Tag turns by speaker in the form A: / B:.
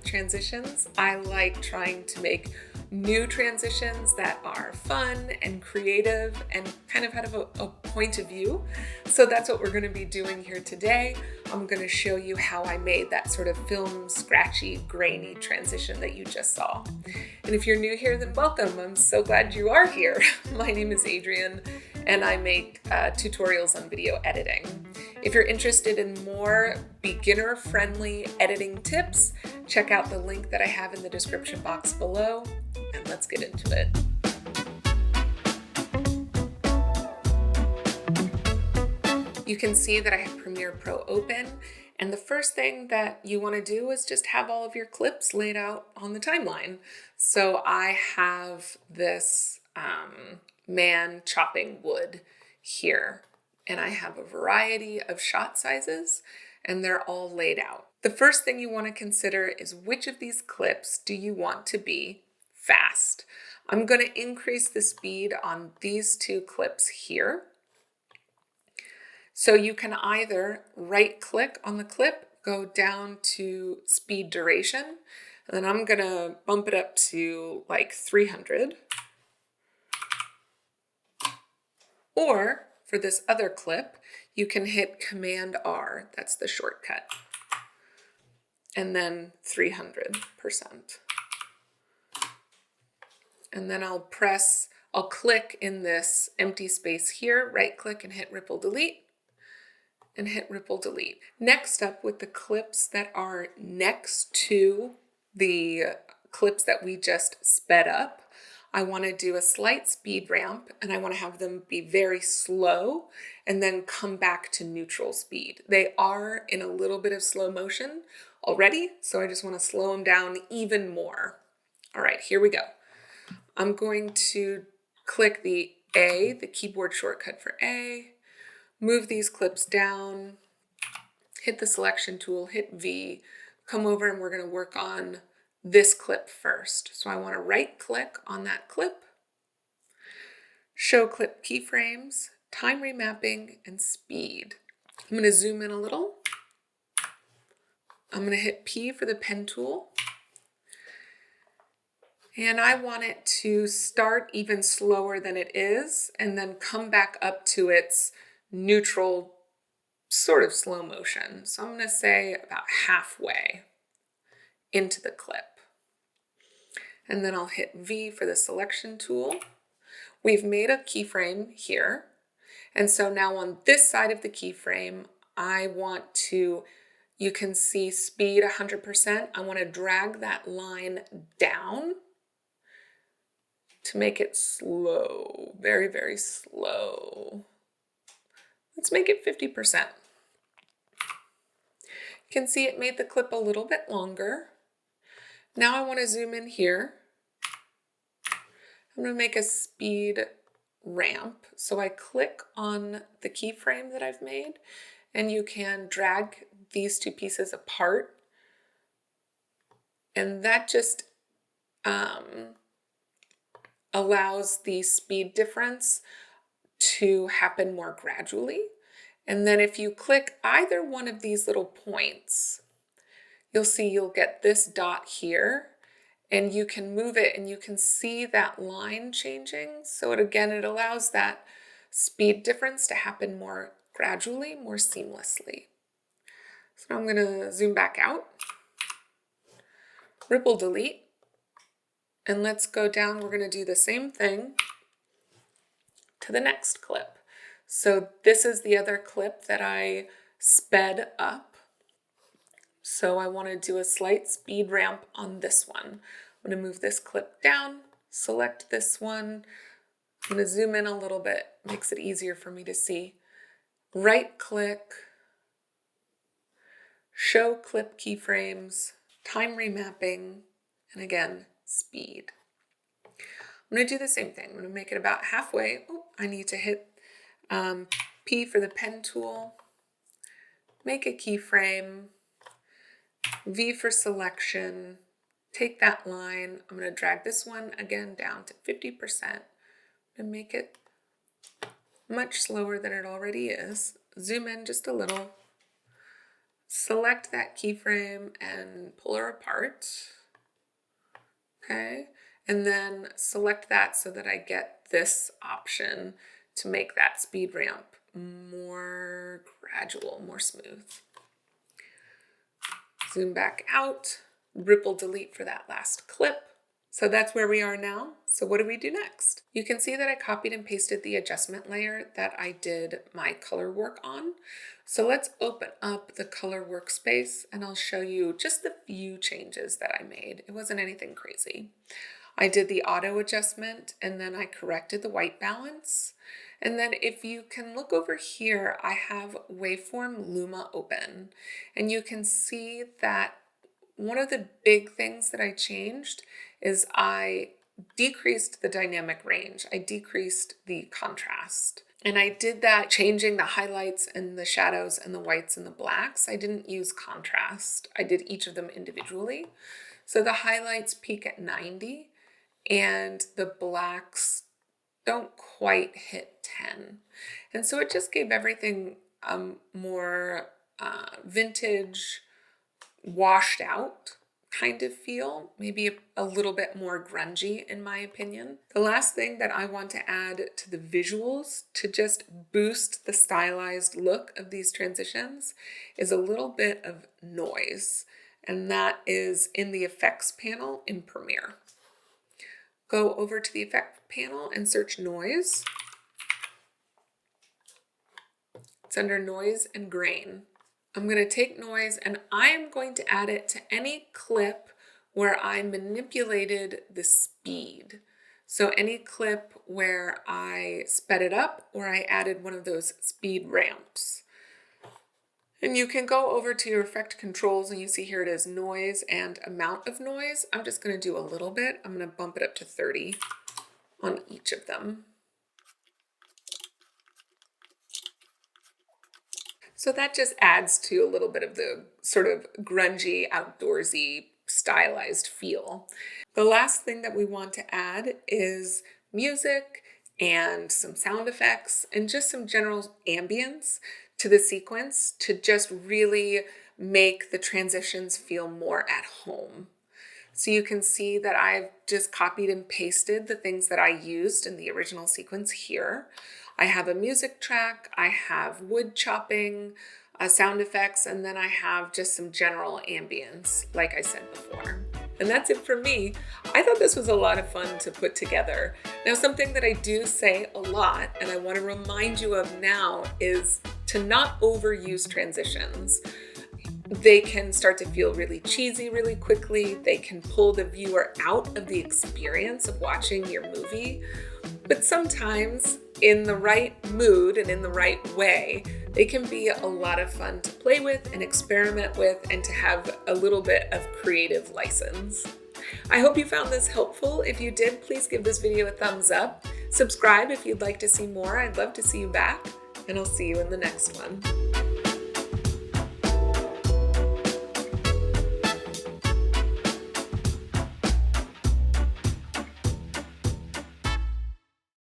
A: with transitions. I like trying to make new transitions that are fun and creative and kind of have a point of view. So that's what we're going to be doing here today. I'm going to show you how I made that sort of film scratchy, grainy transition that you just saw. And if you're new here, then welcome. I'm so glad you are here. My name is Adrienne and I make tutorials on video editing. If you're interested in more beginner-friendly editing tips, check out the link that I have in the description box below, and let's get into it. You can see that I have Premiere Pro open, and the first thing that you want to do is just have all of your clips laid out on the timeline. So I have this man chopping wood here, and I have a variety of shot sizes, and they're all laid out. The first thing you want to consider is which of these clips do you want to be fast. I'm going to increase the speed on these two clips here. So you can either right click on the clip, go down to speed duration, and then I'm going to bump it up to like 300. Or for this other clip, you can hit Command R, that's the shortcut, and then 300%. And then I'll click in this empty space here, right click and hit Ripple Delete, and hit Ripple Delete. Next up, with the clips that are next to the clips that we just sped up, I want to do a slight speed ramp, and I want to have them be very slow and then come back to neutral speed. They are in a little bit of slow motion already, so I just want to slow them down even more. All right, here we go. I'm going to click the A, the keyboard shortcut for A, move these clips down, hit the selection tool, hit V, come over, and we're going to work on this clip first. So I want to right click on that clip, show clip keyframes, time remapping, and speed. I'm going to zoom in a little. I'm going to hit P for the pen tool. And I want it to start even slower than it is and then come back up to its neutral sort of slow motion. So I'm going to say about halfway into the clip. And then I'll hit V for the selection tool. We've made a keyframe here. And so now on this side of the keyframe, I want to, you can see speed 100%. I want to drag that line down to make it slow, very, very slow. Let's make it 50%. You can see it made the clip a little bit longer. Now I want to zoom in here. I'm going to make a speed ramp. So I click on the keyframe that I've made, and you can drag these two pieces apart. And that just allows the speed difference to happen more gradually. And then if you click either one of these little points, you'll see you'll get this dot here, and you can move it and you can see that line changing. So it allows that speed difference to happen more gradually, more seamlessly. So now I'm going to zoom back out, Ripple Delete, and let's go down. We're going to do the same thing to the next clip. So this is the other clip that I sped up. So I want to do a slight speed ramp on this one. I'm going to move this clip down, select this one. I'm going to zoom in a little bit, makes it easier for me to see. Right click, show clip keyframes, time remapping, and again, speed. I'm going to do the same thing. I'm going to make it about halfway. Oh, I need to hit P for the pen tool, make a keyframe, V for selection, take that line. I'm going to drag this one again down to 50% and make it much slower than it already is. Zoom in just a little, select that keyframe and pull her apart. Okay, and then select that so that I get this option to make that speed ramp more gradual, more smooth. Zoom back out, ripple delete for that last clip. So that's where we are now. So what do we do next? You can see that I copied and pasted the adjustment layer that I did my color work on. So let's open up the color workspace and I'll show you just the few changes that I made. It wasn't anything crazy. I did the auto adjustment and then I corrected the white balance. And then if you can look over here, I have Waveform Luma open and you can see that one of the big things that I changed is I decreased the dynamic range. I decreased the contrast. And I did that changing the highlights and the shadows and the whites and the blacks. I didn't use contrast. I did each of them individually. So the highlights peak at 90 and the blacks don't quite hit 10. And so it just gave everything more vintage, washed out kind of feel, maybe a little bit more grungy in my opinion. The last thing that I want to add to the visuals to just boost the stylized look of these transitions is a little bit of noise, and that is in the effects panel in Premiere. Go over to the effect panel and search noise. It's under noise and grain. I'm going to take noise and I'm going to add it to any clip where I manipulated the speed. So any clip where I sped it up or I added one of those speed ramps. And you can go over to your effect controls and you see here it is noise and amount of noise. I'm just going to do a little bit. I'm going to bump it up to 30 on each of them. So that just adds to a little bit of the sort of grungy, outdoorsy, stylized feel. The last thing that we want to add is music and some sound effects and just some general ambience to the sequence to just really make the transitions feel more at home. So you can see that I've just copied and pasted the things that I used in the original sequence here. I have a music track, I have wood chopping, sound effects, and then I have just some general ambience, like I said before. And that's it for me. I thought this was a lot of fun to put together. Now, something that I do say a lot, and I want to remind you of now, is to not overuse transitions. They can start to feel really cheesy really quickly. They can pull the viewer out of the experience of watching your movie. But sometimes, in the right mood and in the right way, they can be a lot of fun to play with and experiment with and to have a little bit of creative license. I hope you found this helpful. If you did, please give this video a thumbs up. Subscribe if you'd like to see more. I'd love to see you back, and I'll see you in the next one.